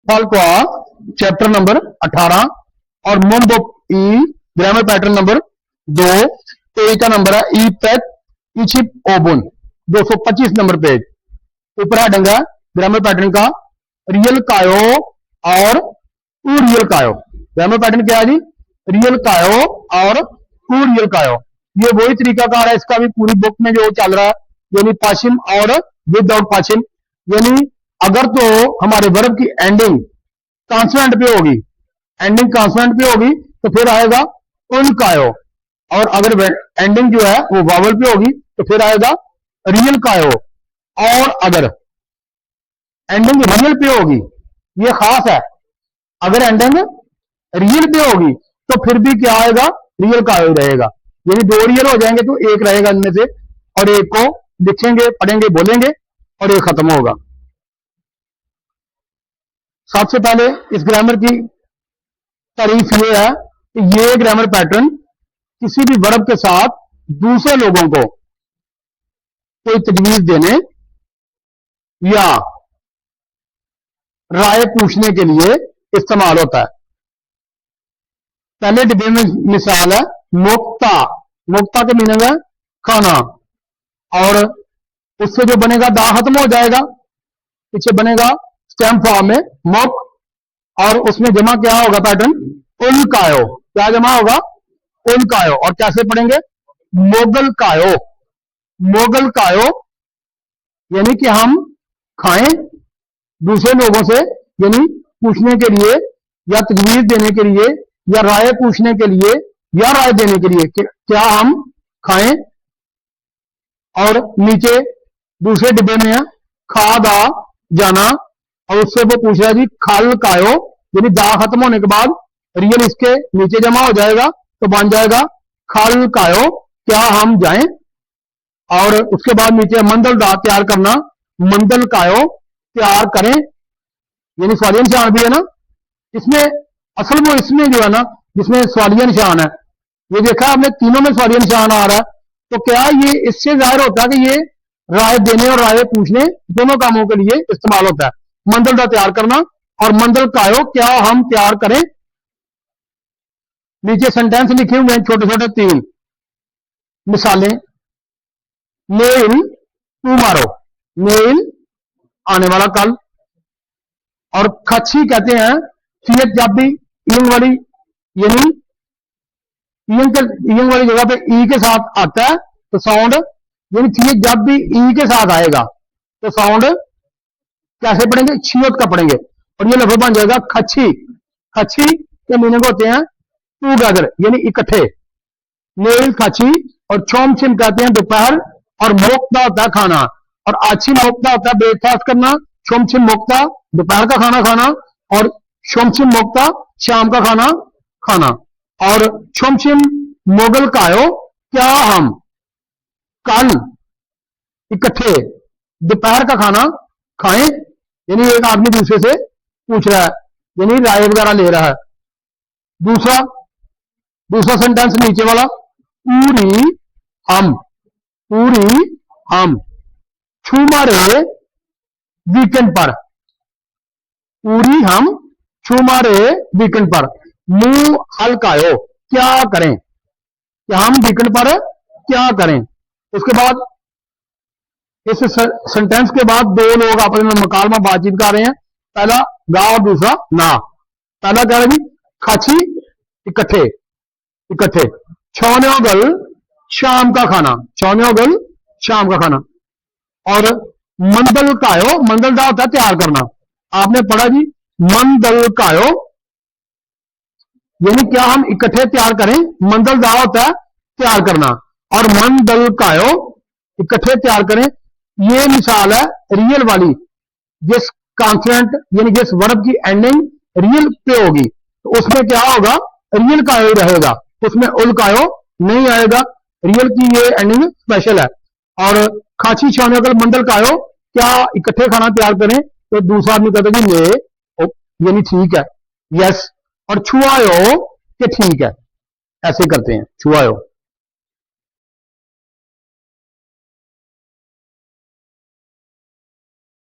फाल्कुआ chapter number 18 और मोम्बोक ई grammar pattern number 2 page का number है ई पैक इचिप ओबुन 225 नंबर पेज। ऊपर हेडिंग है ग्रामर पैटर्न का रियल कायो और to real Kayo. Grammar pattern क्या है जी? रियल कायो और टू रियल कायो। ये वही तरीकाकार है, इसका भी पूरी बुक में जो चल रहा है, यानी पाशिम और विदाउट पाशिम। यानी अगर तो हमारे वर्ब की एंडिंग कॉन्सोनेंट पे होगी, एंडिंग कॉन्सोनेंट पे होगी तो फिर आएगा उन कायो, और अगर एंडिंग जो है वो वावल पे होगी तो फिर आएगा रियल कायो। और अगर एंडिंग रियल पे होगी, ये खास है, अगर एंडिंग रियल पे होगी तो फिर भी क्या आएगा? रियल कायो ही रहेगा। यानी दो रियल हो जाएंगे तो एक रहेगा इनमें से, और एक को लिखेंगे, पढ़ेंगे, बोलेंगे, और एक खत्म होगा। सबसे पहले इस ग्रामर की तारीफ ये है कि ये ग्रामर पैटर्न किसी भी वर्ब के साथ दूसरे लोगों को कोई तजवीज देने या राय पूछने के लिए इस्तेमाल होता है। पहले डिब्बे में मिसाल है मुक्ता। मुक्ता के मीनिंग है खाना, और उससे जो बनेगा दा खत्म हो जाएगा, पीछे बनेगा स्टेम फॉर्म में मुक, और उसमें जमा क्या होगा? पैटर्न उल कायो। क्या जमा होगा? उल कायो। और कैसे पढ़ेंगे? मोगल कायो। मोगल कायो यानी कि हम खाएं दूसरे लोगों से, यानी पूछने के लिए या तजवीज देने के लिए या राय पूछने के लिए या राय देने के लिए क्या हम खाएं। और नीचे दूसरे डिब्बे में है खा दा जाना, और उससे वो पूछ रहा है जी खल कायो, यानी दा खत्म होने के बाद रियल इसके नीचे जमा हो जाएगा तो बन जाएगा खल कायो, क्या हम जाएं। और उसके बाद नीचे मंदल दा तैयार करना, मंदल कायो तैयार करें, यानी सवालिया निशान भी है ना इसमें। असल वो इसमें जो है ना जिसमें सवालिया निशान है, ये देखा आपने तीनों में सवालिया निशान आ रहा है, तो क्या ये इससे जाहिर होता है कि ये राय देने और राय पूछने दोनों कामों के लिए इस्तेमाल होता है। मंदल दा तैयार करना और मंदल कायो क्या हम तैयार करें। नीचे सेंटेंस लिखे हुए हैं छोटे छोटे 3 मिसालें। मेल टुमारो, मेल आने वाला कल, और खच्छी कहते हैं फियत जब भी ईंग वाली, यानी ईंग वाली जगह पे ई के साथ आता है तो साउंड, यानी फियत जब भी ई के साथ आएगा तो साउंड कैसे पढ़ेंगे? छियत का पढ़ेंगे, और ये लफ्ज बन जाएगा खच्छी। खच्छी के मीनिंग होते हैं टूगेदर, यानी इकट्ठे। मेल खच्छी, और छोमछिम कहते हैं दोपहर, और मोक्ता होता है खाना, और आछी मोक्ता होता है ब्रेकफास्ट करना, छोमछिम मोक्ता दोपहर का खाना खाना, और छोमछिम मोक्ता शाम का खाना खाना। और छोमछिम मोगल कायो क्या हम कल इकट्ठे दोपहर का खाना खाएं, यानी एक आदमी दूसरे से पूछ रहा है, यानी राय वगैरह ले रहा है। दूसरा सेंटेंस नीचे वाला पूरी हम छुमारे वीकेंड पर, पूरी हम छुमारे वीकेंड पर, मुंह हल्कायो क्या करें, क्या हम वीकेंड पर क्या करें। उसके बाद इस सेंटेंस के बाद दो लोग आपस में मकालमा बातचीत कर रहे हैं, पहला गा और दूसरा ना। पहला कह रहा है जी खाची इकट्ठे इकट्ठे, छौन्योगल शाम का खाना, छौन्योगल शाम का खाना। और मंदल कायो, मंदल दा होता है तैयार करना, आपने पढ़ा जी मंदल कायो, यानी क्या हम इकट्ठे तैयार करें। मंदल दा होता है तैयार करना, और मंदल कायो इकट्ठे तैयार करें। ये मिसाल है रियल वाली, जिस कॉन्सोनेंट यानी जिस वर्ब की एंडिंग रियल पे होगी तो उसमें क्या होगा? रियल कायो ही रहेगा, उसमें उल कायो नहीं आएगा। रियल की ये एंडिंग स्पेशल है। और खाची छाने का मंडल कायो क्या इकट्ठे खाना तैयार करें, तो दूसरा आदमी कहता है ले, यानी ठीक है, यस। और छुआयो कि ठीक है, ऐसे करते हैं छुआयो।